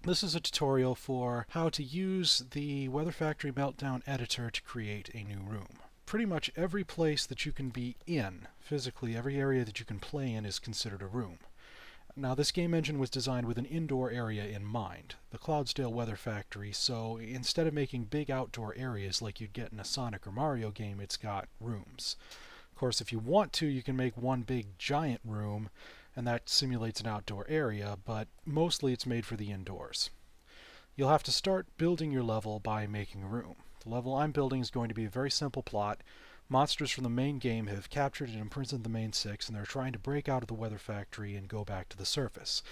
This is a tutorial for how to use the Weather Factory Meltdown editor to create a new room. Pretty much every place that you can be in, physically, every area that you can play in is considered a room. Now, this game engine was designed with an indoor area in mind, the Cloudsdale Weather Factory, so instead of making big outdoor areas like you'd get in a Sonic or Mario game, it's got rooms. Of course, if you want to, you can make one big giant room, and that simulates an outdoor area, but mostly it's made for the indoors. You'll have to start building your level by making a room. The level I'm building is going to be a very simple plot. Monsters from the main game have captured and imprisoned the main six, and they're trying to break out of the Weather Factory and go back to the surface.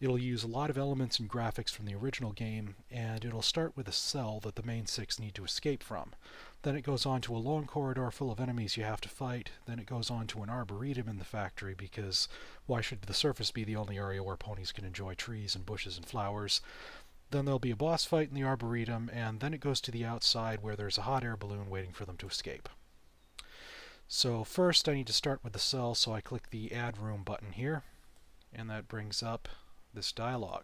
It'll use a lot of elements and graphics from the original game, and it'll start with a cell that the main six need to escape from. Then it goes on to a long corridor full of enemies you have to fight. Then it goes on to an arboretum in the factory, because why should the surface be the only area where ponies can enjoy trees and bushes and flowers? Then there'll be a boss fight in the arboretum, and then it goes to the outside where there's a hot air balloon waiting for them to escape. So first I need to start with the cell, so I click the Add Room button here, and that brings up this dialog.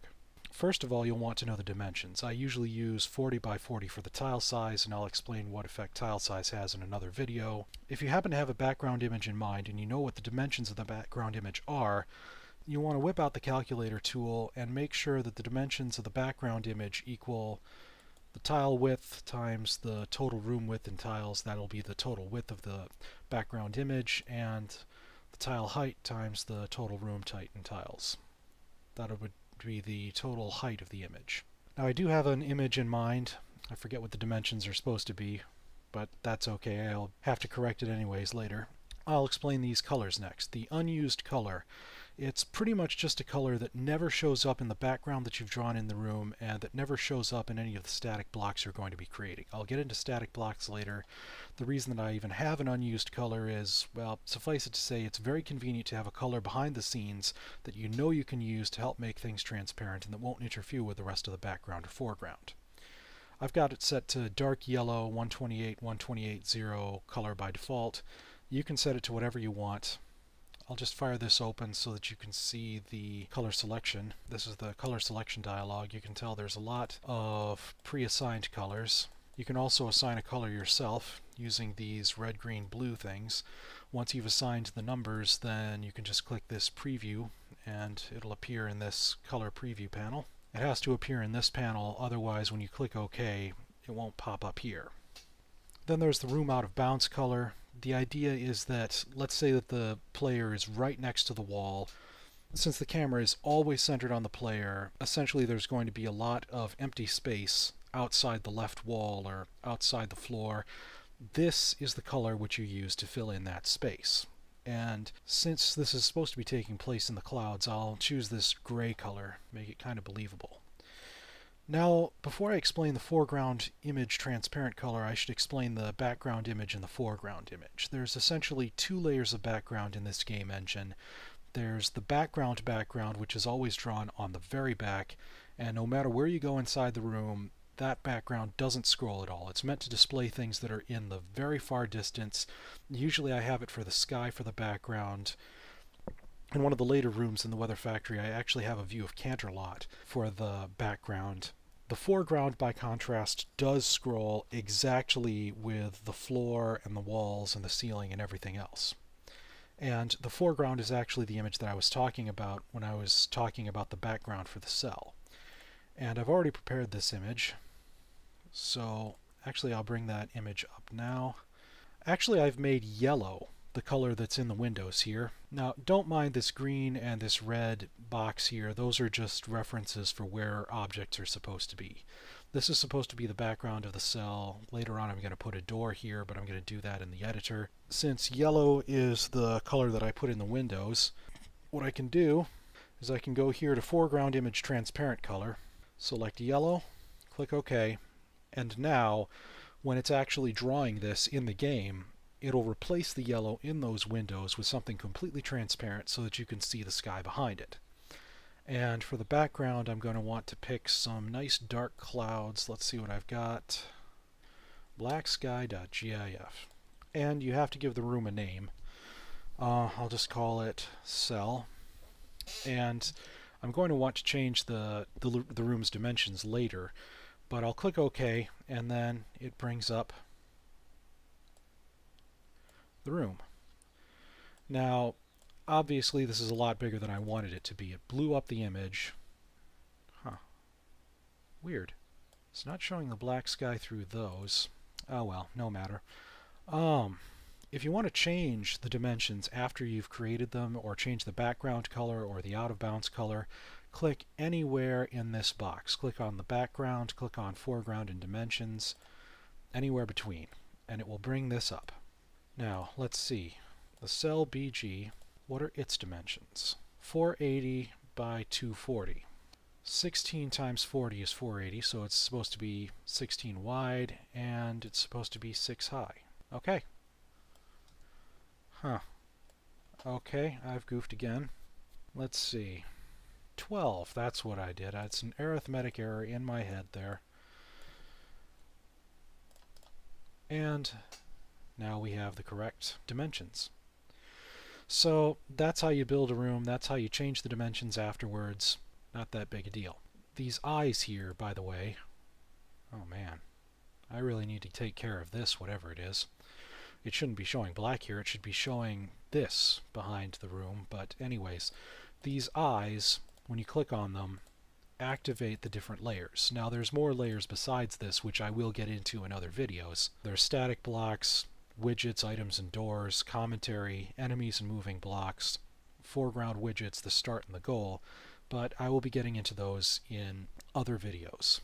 First of all, you'll want to know the dimensions. I usually use 40 by 40 for the tile size, and I'll explain what effect tile size has in another video. If you happen to have a background image in mind and you know what the dimensions of the background image are, you want to whip out the calculator tool and make sure that the dimensions of the background image equal the tile width times the total room width in tiles. That'll be the total width of the background image, and the tile height times the total room height in tiles. That would be the total height of the image. Now, I do have an image in mind. I forget what the dimensions are supposed to be, but that's okay. I'll have to correct it anyways later. I'll explain these colors next. The unused color. It's pretty much just a color that never shows up in the background that you've drawn in the room, and that never shows up in any of the static blocks you're going to be creating. I'll get into static blocks later. The reason that I even have an unused color is, well, suffice it to say, it's very convenient to have a color behind the scenes that you know you can use to help make things transparent and that won't interfere with the rest of the background or foreground. I've got it set to dark yellow 128 128.0 color by default. You can set it to whatever you want. I'll just fire this open so that you can see the color selection. This is the color selection dialog. You can tell there's a lot of pre-assigned colors. You can also assign a color yourself using these red, green, blue things. Once you've assigned the numbers, then you can just click this preview and it'll appear in this color preview panel. It has to appear in this panel, otherwise when you click OK, it won't pop up here. Then there's the room out of bounds color. The idea is that, let's say that the player is right next to the wall. Since the camera is always centered on the player, essentially there's going to be a lot of empty space outside the left wall or outside the floor. This is the color which you use to fill in that space. And since this is supposed to be taking place in the clouds, I'll choose this gray color, make it kind of believable. Now, before I explain the foreground image transparent color, I should explain the background image and the foreground image. There's essentially two layers of background in this game engine. There's the background, which is always drawn on the very back, and no matter where you go inside the room, that background doesn't scroll at all. It's meant to display things that are in the very far distance. Usually I have it for the sky for the background. In one of the later rooms in the Weather Factory, I actually have a view of Canterlot for the background. The foreground, by contrast, does scroll exactly with the floor and the walls and the ceiling and everything else. And the foreground is actually the image that I was talking about when I was talking about the background for the cell. And I've already prepared this image, so actually I'll bring that image up now. Actually, I've made yellow the color that's in the windows here. Now, don't mind this green and this red box here. Those are just references for where objects are supposed to be. This is supposed to be the background of the cell. Later on I'm going to put a door here, but I'm going to do that in the editor. Since yellow is the color that I put in the windows, what I can do is I can go here to foreground image transparent color, select yellow, click OK, and now when it's actually drawing this in the game, it'll replace the yellow in those windows with something completely transparent so that you can see the sky behind it. And for the background, I'm going to want to pick some nice dark clouds. Let's see what I've got. blacksky.gif. And you have to give the room a name. I'll just call it cell. And I'm going to want to change the room's dimensions later, but I'll click OK, and then it brings up the room. Now, obviously this is a lot bigger than I wanted it to be. It blew up the image. Huh. Weird. It's not showing the black sky through those. Oh well, no matter. If you want to change the dimensions after you've created them, or change the background color or the out of bounds color, click anywhere in this box. Click on the background, click on foreground and dimensions, anywhere between, and it will bring this up. Now, let's see. The cell BG, what are its dimensions? 480 by 240. 16 times 40 is 480, so it's supposed to be 16 wide, and it's supposed to be 6 high. Okay. Huh. Okay, I've goofed again. Let's see. 12, that's what I did. It's an arithmetic error in my head there. And now we have the correct dimensions. So that's how you build a room. That's how you change the dimensions afterwards. Not that big a deal. These eyes here, by the way, oh man, I really need to take care of this, whatever it is. It shouldn't be showing black here, it should be showing this behind the room, but anyways, these eyes, when you click on them, activate the different layers. Now there's more layers besides this, which I will get into in other videos. There's static blocks, widgets, items and doors, commentary, enemies and moving blocks, foreground widgets, the start and the goal, but I will be getting into those in other videos.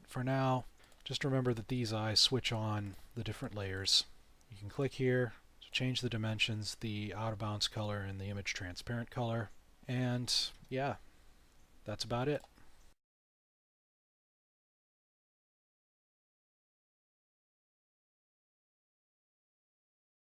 For now, just remember that these eyes switch on the different layers. You can click here to change the dimensions, the out of bounds color and the image transparent color, and yeah, that's about it.